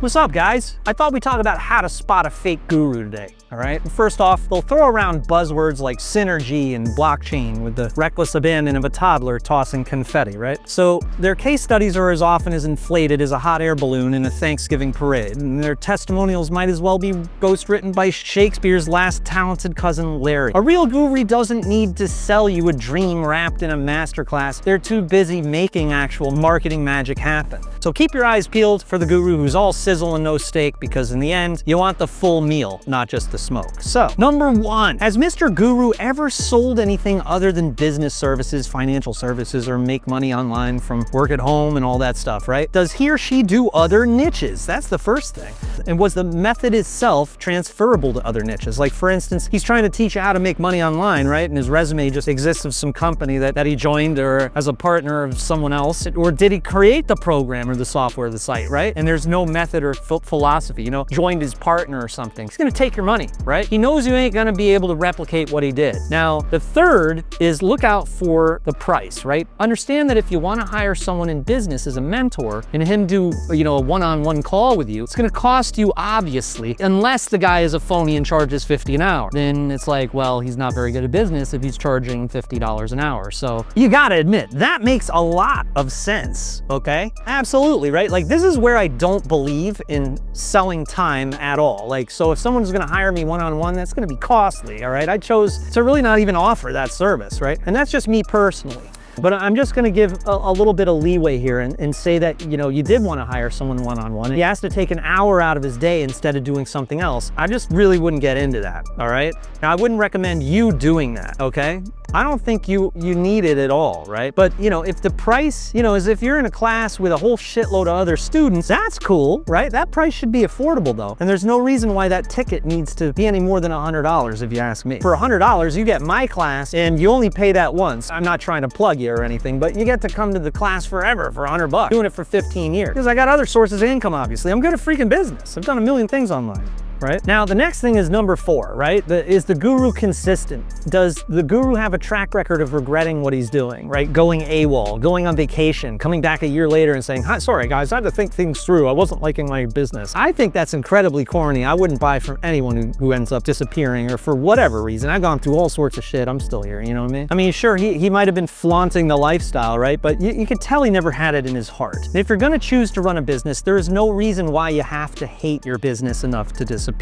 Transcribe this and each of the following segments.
What's up, guys? I thought we'd talk about how to spot a fake guru today, all right? First off, they'll throw around buzzwords like synergy and blockchain with the reckless abandon of a toddler tossing confetti, right? So their case studies are as often as inflated as a hot air balloon in a Thanksgiving parade, and their testimonials might as well be ghostwritten by Shakespeare's last talented cousin, Larry. A real guru doesn't need to sell you a dream wrapped in a masterclass. They're too busy making actual marketing magic happen. So keep your eyes peeled for the guru who's all sizzle and no steak, because in the end, you want the full meal, not just the smoke. So, number one, has Mr. Guru ever sold anything other than business services, financial services, or make money online from work at home and all that stuff, right? Does he or she do other niches? That's the first thing. And was the method itself transferable to other niches? Like, for instance, he's trying to teach you how to make money online, right? And his resume just exists of some company that he joined or as a partner of someone else. Or did he create the program or the software of the site, right? And there's no method or philosophy, you know, joined his partner or something. He's gonna take your money, right? He knows you ain't gonna be able to replicate what he did. Now, the third is look out for the price, right? Understand that if you wanna hire someone in business as a mentor and him do, you know, a one-on-one call with you, it's gonna cost you, obviously, unless the guy is a phony and charges $50 an hour. Then it's like, well, he's not very good at business if he's charging $50 an hour. So you gotta admit, that makes a lot of sense, okay? Absolutely, right? Like, this is where I don't believe in selling time at all. Like, so if someone's gonna hire me one-on-one, that's gonna be costly, all right? I chose to really not even offer that service, right? And that's just me personally. But I'm just gonna give a little bit of leeway here and say that, you know, you did wanna hire someone one-on-one. He has to take an hour out of his day instead of doing something else. I just really wouldn't get into that, all right? Now, I wouldn't recommend you doing that, okay? I don't think you need it at all, right? But, you know, if the price, you know, is if you're in a class with a whole shitload of other students, that's cool, right? That price should be affordable though. And there's no reason why that ticket needs to be any more than $100 if you ask me. For $100, you get my class and you only pay that once. I'm not trying to plug you or anything, but you get to come to the class forever for $100, doing it for 15 years. Because I got other sources of income, obviously. I'm good at freaking business. I've done a million things online. Right? Now, the next thing is number 4, right? Is the guru consistent? Does the guru have a track record of regretting what he's doing, right? Going AWOL, going on vacation, coming back a year later and saying, hi, sorry guys, I had to think things through. I wasn't liking my business. I think that's incredibly corny. I wouldn't buy from anyone who ends up disappearing or for whatever reason. I've gone through all sorts of shit. I'm still here, you know what I mean? I mean, sure, he might have been flaunting the lifestyle, right? But you could tell he never had it in his heart. And if you're gonna choose to run a business, there is no reason why you have to hate your business enough to disappear.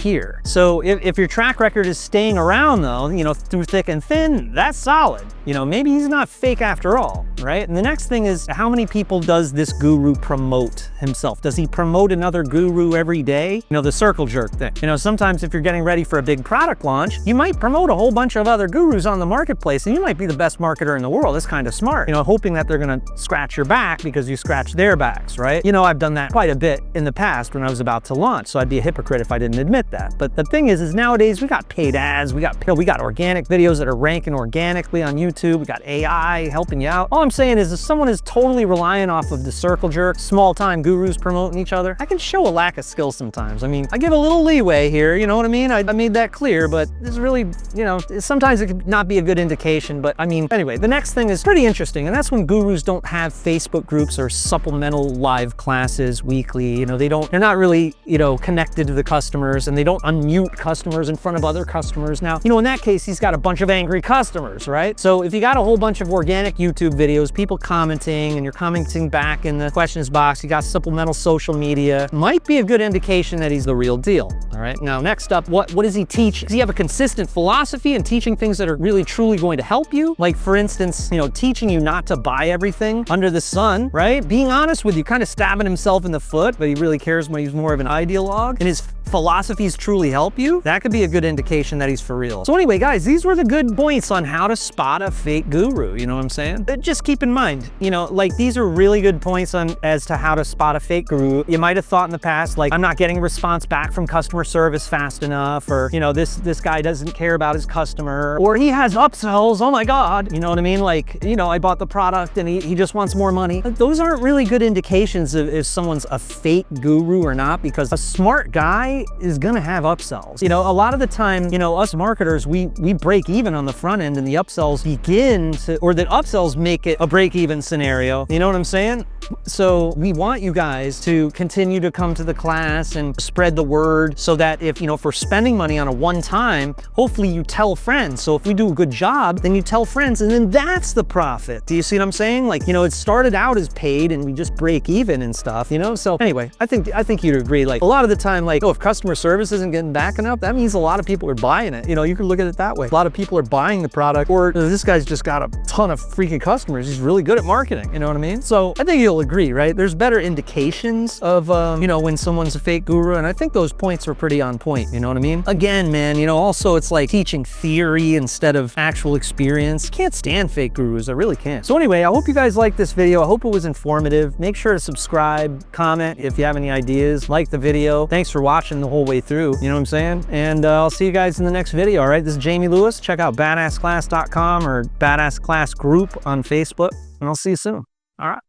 So if your track record is staying around though, you know, through thick and thin, that's solid. You know, maybe he's not fake after all, right? And the next thing is, how many people does this guru promote himself? Does he promote another guru every day? You know, the circle jerk thing. You know, sometimes if you're getting ready for a big product launch, you might promote a whole bunch of other gurus on the marketplace and you might be the best marketer in the world. That's kind of smart, you know, hoping that they're gonna scratch your back because you scratch their backs, right? You know, I've done that quite a bit in the past when I was about to launch, so I'd be a hypocrite if I didn't admit that. But the thing is nowadays we got paid ads, we got organic videos that are ranking organically on YouTube, we got AI helping you out. All I'm saying is if someone is totally relying off of the circle jerk, small-time gurus promoting each other, I can show a lack of skill sometimes. I mean, I give a little leeway here, you know what I mean? I made that clear, but this really, you know, sometimes it could not be a good indication, but I mean, anyway, the next thing is pretty interesting, and that's when gurus don't have Facebook groups or supplemental live classes weekly. You know, they're not really, you know, connected to the customers, and they don't unmute customers in front of other customers. Now, you know, in that case, he's got a bunch of angry customers, right? So if you got a whole bunch of organic YouTube videos, people commenting, and you're commenting back in the questions box, you got supplemental social media, might be a good indication that he's the real deal, all right? Now, next up, what does he teach? Does he have a consistent philosophy in teaching things that are really, truly going to help you? Like, for instance, you know, teaching you not to buy everything under the sun, right? Being honest with you, kind of stabbing himself in the foot, but he really cares when he's more of an ideologue, and his philosophies truly help you. That could be a good indication that he's for real. So anyway, guys, these were the good points on how to spot a fake guru, you know what I'm saying? But just keep in mind, you know, like, these are really good points as to how to spot a fake guru. You might have thought in the past, like, I'm not getting a response back from customer service fast enough, or, you know, this guy doesn't care about his customer, or he has upsells, oh my God, you know what I mean? Like, you know, I bought the product and he just wants more money. But those aren't really good indications of if someone's a fake guru or not, because a smart guy right, is gonna have upsells. You know, a lot of the time, you know, us marketers, we break even on the front end and the upsells begin to, or the upsells make it a break even scenario. You know what I'm saying? So we want you guys to continue to come to the class and spread the word so that if, you know, if we're spending money on a one-time, hopefully you tell friends. So if we do a good job, then you tell friends, and then that's the profit. Do you see what I'm saying? Like, you know, it started out as paid and we just break even and stuff, you know? So anyway, I think you'd agree, like a lot of the time, like, oh, if customer service isn't getting back enough, that means a lot of people are buying it. You know, you can look at it that way. A lot of people are buying the product, or you know, this guy's just got a ton of freaking customers. He's really good at marketing. You know what I mean? So I think you'll agree, right? There's better indications of, you know, when someone's a fake guru. And I think those points are pretty on point. You know what I mean? Again, man, you know, also it's like teaching theory instead of actual experience. Can't stand fake gurus. I really can't. So anyway, I hope you guys liked this video. I hope it was informative. Make sure to subscribe, comment if you have any ideas, like the video. Thanks for watching the whole way through. You know what I'm saying? And I'll see you guys in the next video. All right. This is Jamie Lewis. Check out badassclass.com or Badass Class Group on Facebook, and I'll see you soon. All right.